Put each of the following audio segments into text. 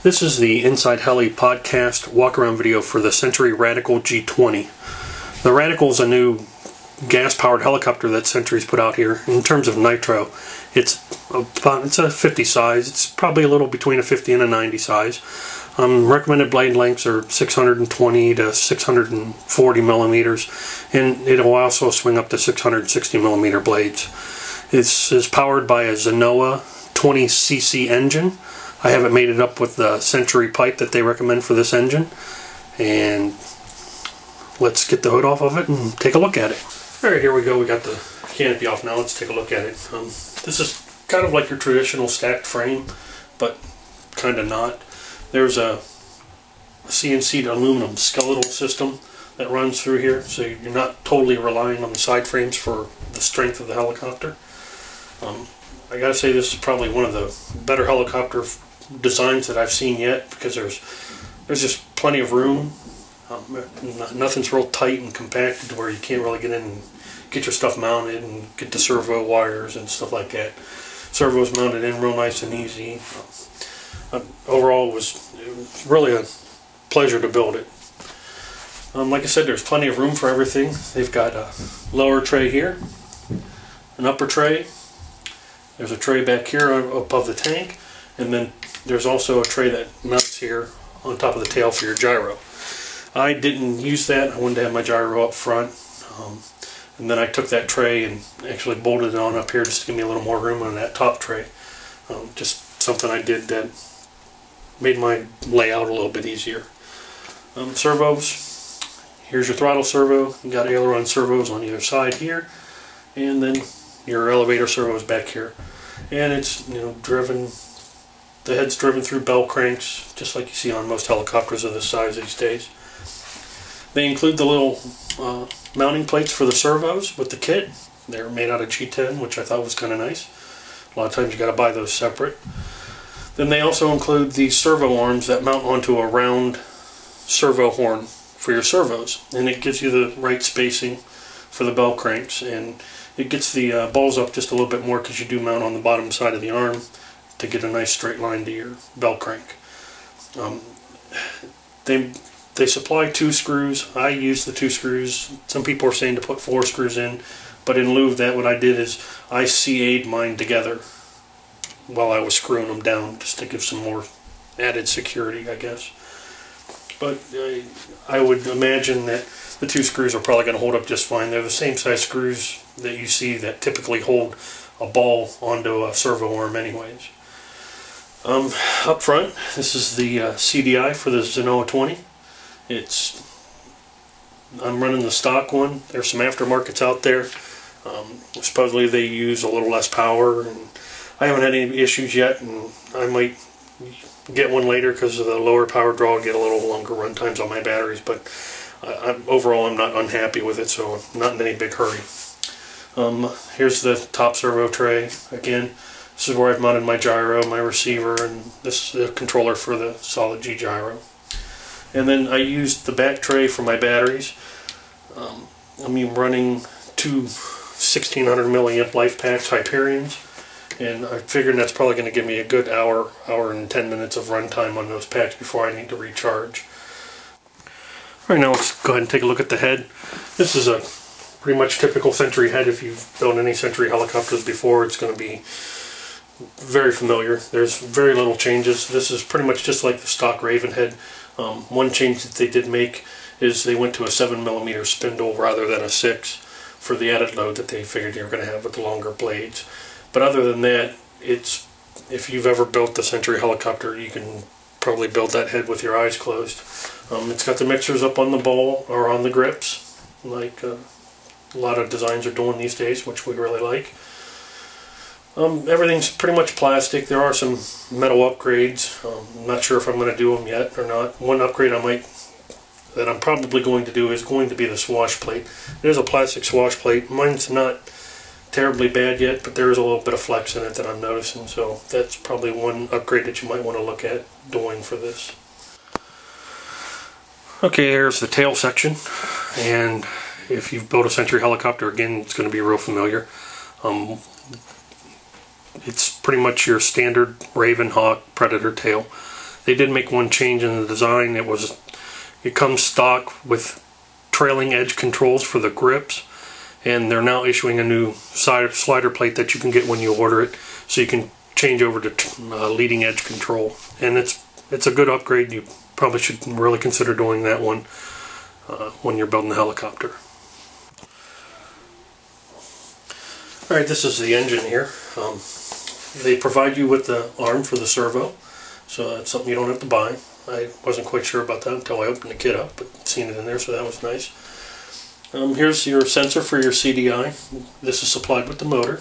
This is the Inside Heli podcast walk-around video for the Century Radikal G20. The Radikal is a new gas-powered helicopter that Century's put out here. In terms of nitro, it's a 50 size. It's probably a little between a 50 and a 90 size. Recommended blade lengths are 620 to 640 millimeters, and it'll also swing up to 660 millimeter blades. This is powered by a Zenoa 20cc engine. I haven't made it up with the Century pipe that they recommend for this engine, and let's get the hood off of it and take a look at it. Alright, here we go. We got the canopy off now. Let's take a look at it. This is kind of like your traditional stacked frame, but kind of not. There's a CNC aluminum skeletal system that runs through here, so you're not totally relying on the side frames for the strength of the helicopter. I gotta say, this is probably one of the better helicopter designs that I've seen yet, because there's just plenty of room. Nothing's real tight and compacted to where you can't really get in and get your stuff mounted and get the servo wires and stuff like that. Servo's mounted in real nice and easy. Overall, it was really a pleasure to build it. Like I said, there's plenty of room for everything. They've got a lower tray here, an upper tray. There's a tray back here above the tank, and then there's also a tray that mounts here on top of the tail for your gyro. I didn't use that. I wanted to have my gyro up front, and then I took that tray and actually bolted it on up here just to give me a little more room on that top tray. Just something I did that made my layout a little bit easier. Servos. Here's your throttle servo. You got aileron servos on either side here, and then your elevator servos back here. And it's, driven. The head's driven through bell cranks, just like you see on most helicopters of this size these days. They include the little mounting plates for the servos with the kit. They're made out of G10, which I thought was kind of nice. A lot of times you got to buy those separate. Then they also include the servo arms that mount onto a round servo horn for your servos, and it gives you the right spacing for the bell cranks, and it gets the balls up just a little bit more because you do mount on the bottom side of the arm to get a nice straight line to your bell crank. They supply 2 screws. I use the 2 screws. Some people are saying to put 4 screws in, but in lieu of that, what I did is I CA'd mine together while I was screwing them down, just to give some more added security, I guess. But I would imagine that the 2 screws are probably going to hold up just fine. They're the same size screws that you see that typically hold a ball onto a servo arm anyways. Up front, this is the CDI for the Zenoa 20. I'm running the stock one. There's some aftermarkets out there. Supposedly they use a little less power, and I haven't had any issues yet, and I might get one later because of the lower power draw. I'll get a little longer run times on my batteries, but overall I'm not unhappy with it, so I'm not in any big hurry. Here's the top servo tray. Again, this is where I've mounted my gyro, my receiver, and this is the controller for the solid G gyro. And then I used the back tray for my batteries. I'm running 2 1600 milliamp life packs Hyperions, and I figured that's probably going to give me a good hour and 10 minutes of run time on those packs before I need to recharge. Alright, now let's go ahead and take a look at the head. This is a pretty much typical Century head. If you've built any Century helicopters before, it's going to be very familiar. There's very little changes. This is pretty much just like the stock Raven head. One change that they did make is they went to a 7mm spindle rather than a 6 for the added load that they figured you were going to have with the longer blades. But other than that, if you've ever built the Century helicopter, you can probably build that head with your eyes closed. It's got the mixers up on the ball or on the grips, like a lot of designs are doing these days, which we really like. Everything's pretty much plastic. There are some metal upgrades. I'm not sure if I'm going to do them yet or not. One upgrade that I'm probably going to do is going to be the swash plate. There's a plastic swash plate. Mine's not terribly bad yet, but there is a little bit of flex in it that I'm noticing, so that's probably one upgrade that you might want to look at doing for this. Okay, here's the tail section, and if you've built a Century helicopter, again, it's going to be real familiar. It's pretty much your standard Raven, Hawk, Predator tail. They did make one change in the design. It comes stock with trailing edge controls for the grips, and they're now issuing a new slider plate that you can get when you order it, so you can change over to leading edge control. And it's a good upgrade. You probably should really consider doing that one when you're building a helicopter. Alright, this is the engine here. They provide you with the arm for the servo, so that's something you don't have to buy. I wasn't quite sure about that until I opened the kit up, but seen it in there, so that was nice. Here's your sensor for your CDI. This is supplied with the motor.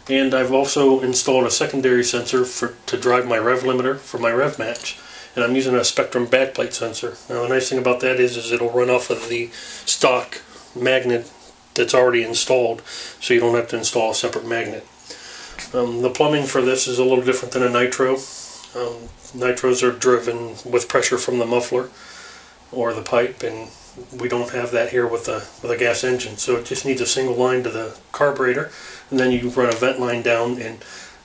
And I've also installed a secondary sensor to drive my rev limiter for my rev match. And I'm using a Spectrum backplate sensor. Now the nice thing about that is it'll run off of the stock magnet that's already installed, so you don't have to install a separate magnet. The plumbing for this is a little different than a nitro. Nitros are driven with pressure from the muffler or the pipe, and we don't have that here with a gas engine. So it just needs a single line to the carburetor, and then you run a vent line down, and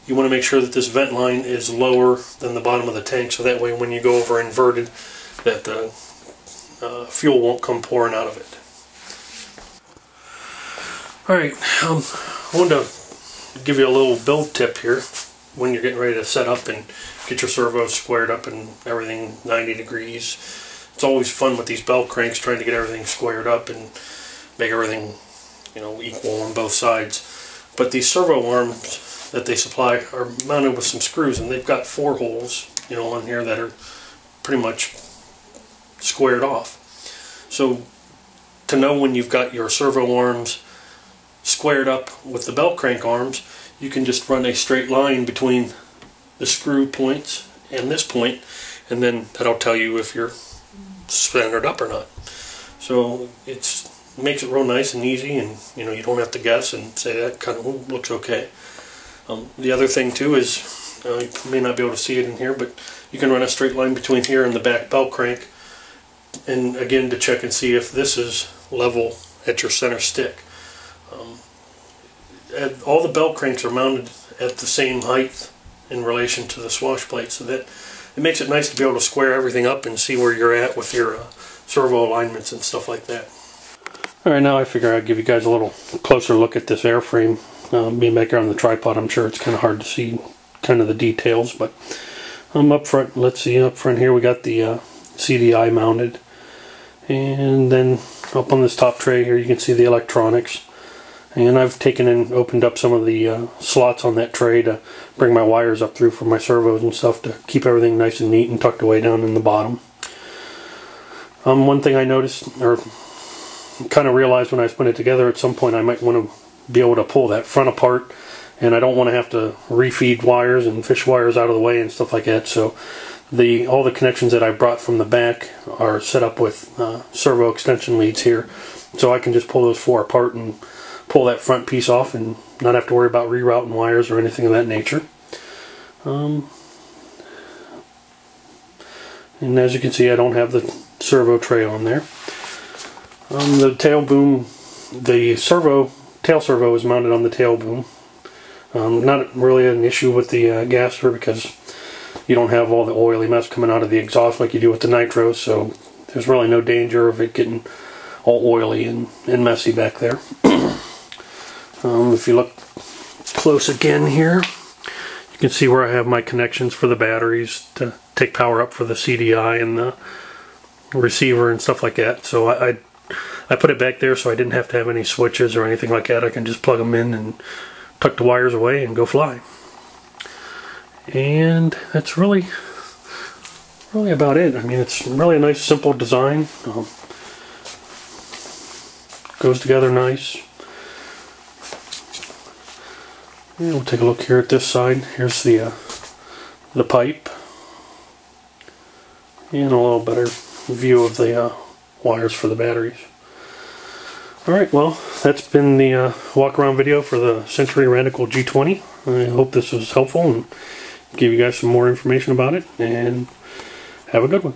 you want to make sure that this vent line is lower than the bottom of the tank, so that way when you go over inverted, that the fuel won't come pouring out of it. Alright, I wanted to give you a little build tip here when you're getting ready to set up and get your servos squared up and everything 90 degrees. It's always fun with these bell cranks trying to get everything squared up and make everything, you know, equal on both sides. But these servo arms that they supply are mounted with some screws, and they've got 4 holes, you know, on here that are pretty much squared off. So to know when you've got your servo arms squared up with the bell crank arms, you can just run a straight line between the screw points and this point, and then that'll tell you if you're centered up or not. So it makes it real nice and easy, and you know, you don't have to guess and say that kind of looks okay. The other thing too is, you may not be able to see it in here, but you can run a straight line between here and the back bell crank, and again to check and see if this is level at your center stick. All the bell cranks are mounted at the same height in relation to the swash plate, so that it makes it nice to be able to square everything up and see where you're at with your servo alignments and stuff like that. Alright, now I figure I'd give you guys a little closer look at this airframe. Being back here on the tripod, I'm sure it's kind of hard to see kind of the details, but up front, let's see, up front here we got the CDI mounted, and then up on this top tray here you can see the electronics. And I've taken and opened up some of the slots on that tray to bring my wires up through for my servos and stuff, to keep everything nice and neat and tucked away down in the bottom. One thing I noticed, or kind of realized when I was putting it together, at some point I might want to be able to pull that front apart, and I don't want to have to refeed wires and fish wires out of the way and stuff like that. So all the connections that I brought from the back are set up with servo extension leads here, so I can just pull those 4 apart and pull that front piece off and not have to worry about rerouting wires or anything of that nature. And as you can see, I don't have the servo tray on there. The tail boom, the tail servo is mounted on the tail boom. Not really an issue with the Gasser, because you don't have all the oily mess coming out of the exhaust like you do with the nitros, so there's really no danger of it getting all oily and messy back there. If you look close again here, you can see where I have my connections for the batteries to take power up for the CDI and the receiver and stuff like that. So I put it back there so I didn't have to have any switches or anything like that. I can just plug them in and tuck the wires away and go fly. And that's really about it. I mean, it's really a nice simple design. Goes together nice. And we'll take a look here at this side. Here's the pipe, and a little better view of the wires for the batteries. Alright, well, that's been the walk around video for the Gasser the Radikal G20. I hope this was helpful and give you guys some more information about it, and have a good one.